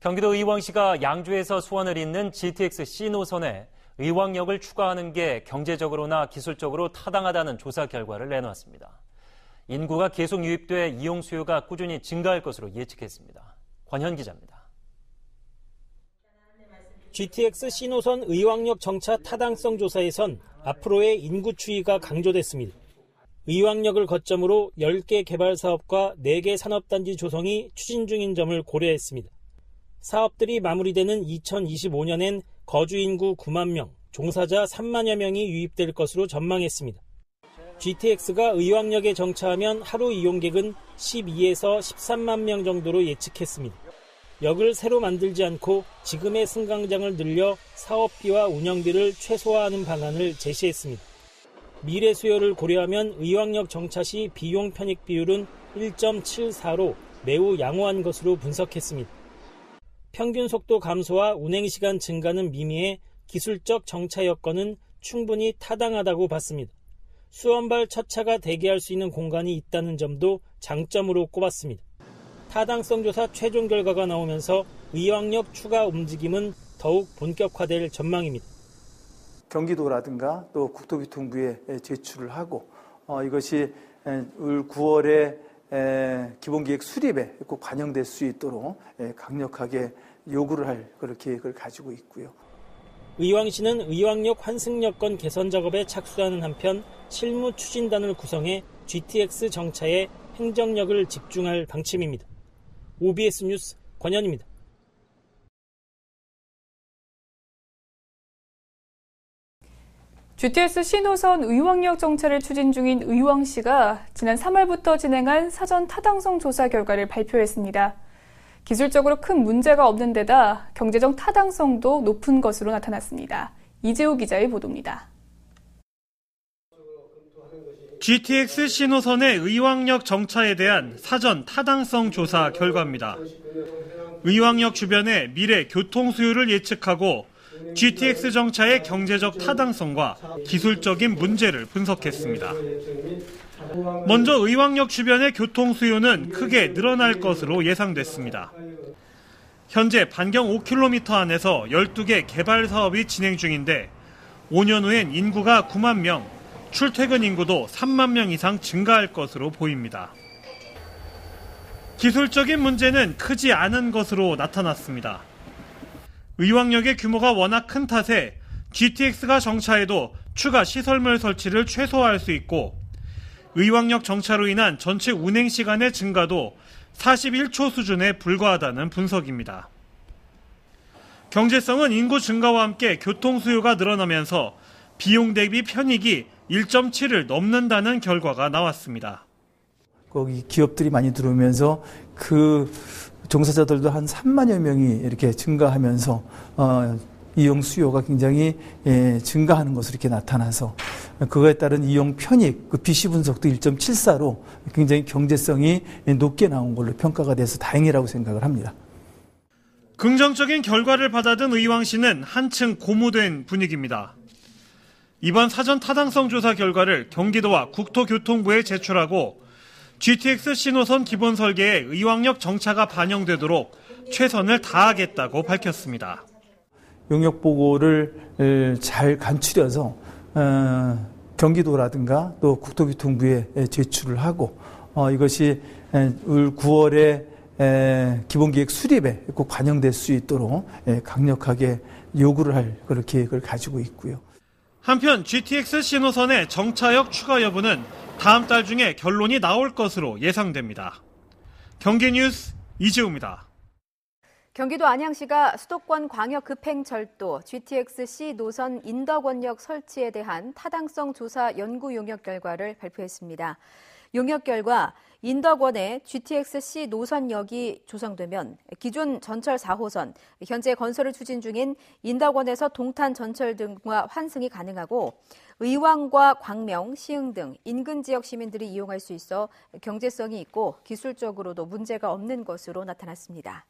경기도 의왕시가 양주에서 수원을 잇는 GTX C 노선에 의왕역을 추가하는 게 경제적으로나 기술적으로 타당하다는 조사 결과를 내놓았습니다. 인구가 계속 유입돼 이용 수요가 꾸준히 증가할 것으로 예측했습니다. 권현 기자입니다. GTX C 노선 의왕역 정차 타당성 조사에선 앞으로의 인구 추이가 강조됐습니다. 의왕역을 거점으로 10개 개발 사업과 4개 산업단지 조성이 추진 중인 점을 고려했습니다. 사업들이 마무리되는 2025년엔 거주 인구 9만 명, 종사자 3만여 명이 유입될 것으로 전망했습니다. GTX가 의왕역에 정차하면 하루 이용객은 12에서 13만 명 정도로 예측했습니다. 역을 새로 만들지 않고 지금의 승강장을 늘려 사업비와 운영비를 최소화하는 방안을 제시했습니다. 미래 수요를 고려하면 의왕역 정차 시 비용 편익 비율은 1.74로 매우 양호한 것으로 분석했습니다. 평균 속도 감소와 운행시간 증가는 미미해 기술적 정차 여건은 충분히 타당하다고 봤습니다. 수원발 첫 차가 대기할 수 있는 공간이 있다는 점도 장점으로 꼽았습니다. 타당성 조사 최종 결과가 나오면서 의왕역 추가 움직임은 더욱 본격화될 전망입니다. 경기도라든가 또 국토교통부에 제출을 하고 이것이 올 9월에 기본계획 수립에 꼭 반영될 수 있도록 강력하게 요구를 할 그런 계획을 가지고 있고요. 의왕시는 의왕역 환승여건 개선 작업에 착수하는 한편 실무 추진단을 구성해 GTX 정차에 행정력을 집중할 방침입니다. OBS 뉴스 권현입니다. GTX C노선 의왕역 정차를 추진 중인 의왕시가 지난 3월부터 진행한 사전 타당성 조사 결과를 발표했습니다. 기술적으로 큰 문제가 없는 데다 경제적 타당성도 높은 것으로 나타났습니다. 이재호 기자의 보도입니다. GTX C노선의 의왕역 정차에 대한 사전 타당성 조사 결과입니다. 의왕역 주변의 미래 교통 수요를 예측하고 GTX 정차의 경제적 타당성과 기술적인 문제를 분석했습니다. 먼저 의왕역 주변의 교통 수요는 크게 늘어날 것으로 예상됐습니다. 현재 반경 5km 안에서 12개 개발 사업이 진행 중인데 5년 후엔 인구가 9만 명, 출퇴근 인구도 3만 명 이상 증가할 것으로 보입니다. 기술적인 문제는 크지 않은 것으로 나타났습니다. 의왕역의 규모가 워낙 큰 탓에 GTX가 정차해도 추가 시설물 설치를 최소화할 수 있고 의왕역 정차로 인한 전체 운행 시간의 증가도 41초 수준에 불과하다는 분석입니다. 경제성은 인구 증가와 함께 교통 수요가 늘어나면서 비용 대비 편익이 1.7을 넘는다는 결과가 나왔습니다. 거기 기업들이 많이 들어오면서 그 종사자들도 한 3만여 명이 이렇게 증가하면서 이용 수요가 굉장히 증가하는 것으로 이렇게 나타나서 그거에 따른 이용 편익, 그 BC 분석도 1.74로 굉장히 경제성이 높게 나온 걸로 평가가 돼서 다행이라고 생각을 합니다. 긍정적인 결과를 받아든 의왕시는 한층 고무된 분위기입니다. 이번 사전 타당성 조사 결과를 경기도와 국토교통부에 제출하고 GTX C노선 기본 설계에 의왕역 정차가 반영되도록 최선을 다하겠다고 밝혔습니다. 용역 보고를 잘 간추려서 경기도라든가 또 국토교통부에 제출을 하고 이것이 올 9월에 기본계획 수립에 꼭 반영될 수 있도록 강력하게 요구를 할 그런 계획을 가지고 있고요. 한편 GTX C노선의 정차역 추가 여부는 다음 달 중에 결론이 나올 것으로 예상됩니다. 경기뉴스 이재우입니다. 경기도 안양시가 수도권 광역급행철도 GTX-C 노선 인덕원역 설치에 대한 타당성 조사 연구 용역 결과를 발표했습니다. 용역 결과 인덕원에 GTX-C 노선역이 조성되면 기존 전철 4호선, 현재 건설을 추진 중인 인덕원에서 동탄 전철 등과 환승이 가능하고 의왕과 광명, 시흥 등 인근 지역 시민들이 이용할 수 있어 경제성이 있고 기술적으로도 문제가 없는 것으로 나타났습니다.